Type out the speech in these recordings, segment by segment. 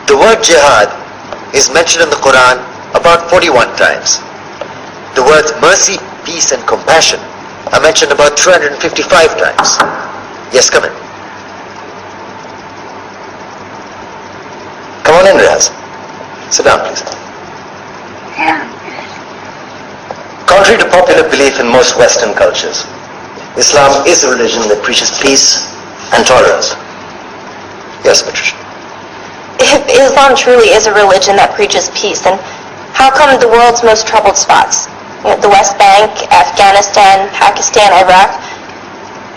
The word jihad is mentioned in the Quran about 41 times. The words mercy, peace and compassion are mentioned about 355 times. Yes, come in. Come on in, Riaz. Sit down, please. Contrary to popular belief in most Western cultures, Islam is a religion that preaches peace and tolerance. Yes, Patricia. If Islam truly is a religion that preaches peace, then how come the world's most troubled spots, the West Bank, Afghanistan, Pakistan, Iraq,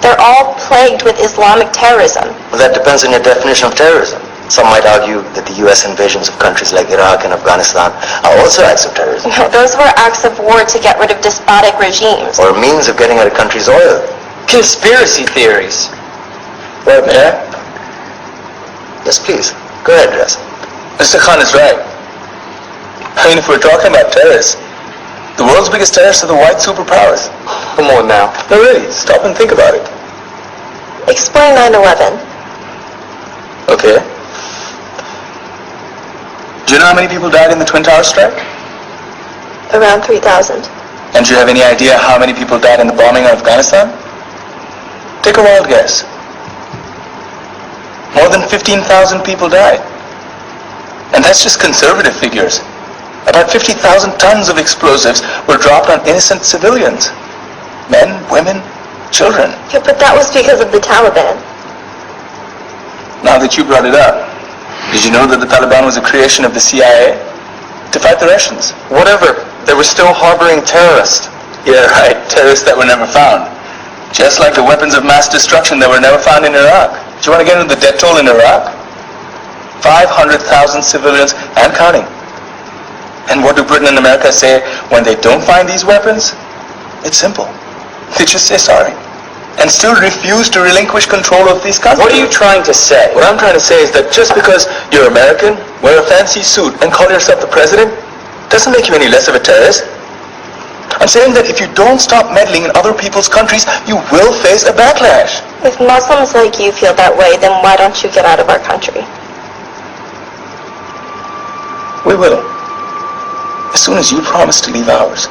they're all plagued with Islamic terrorism? Well, that depends on your definition of terrorism. Some might argue that the US invasions of countries like Iraq and Afghanistan are also acts of terrorism. No, those were acts of war to get rid of despotic regimes. Or a means of getting at a country's oil. Conspiracy theories. Well, Mayor? Yes, please. Go ahead, Riaz. Mr. Khan is right. I mean, if we're talking about terrorists, the world's biggest terrorists are the white superpowers. Come on now. No, really, stop and think about it. Explain 9/11. Okay. Do you know how many people died in the Twin Towers strike? Around 3,000. And do you have any idea how many people died in the bombing of Afghanistan? Take a wild guess. More than 15,000 people died. And that's just conservative figures. About 50,000 tons of explosives were dropped on innocent civilians. Men, women, children. Yeah, but that was because of the Taliban. Now that you brought it up, did you know that the Taliban was a creation of the CIA to fight the Russians? Whatever. They were still harboring terrorists. Yeah, right. Terrorists that were never found. Just like the weapons of mass destruction that were never found in Iraq. Do you want to get into the death toll in Iraq? 500,000 civilians and counting. And what do Britain and America say when they don't find these weapons? It's simple. They just say sorry. And still refuse to relinquish control of these countries. What are you trying to say? What I'm trying to say is that just because you're American, wear a fancy suit, and call yourself the president, doesn't make you any less of a terrorist. I'm saying that if you don't stop meddling in other people's countries, you will face a backlash. If Muslims like you feel that way, then why don't you get out of our country? We will. As soon as you promise to leave ours.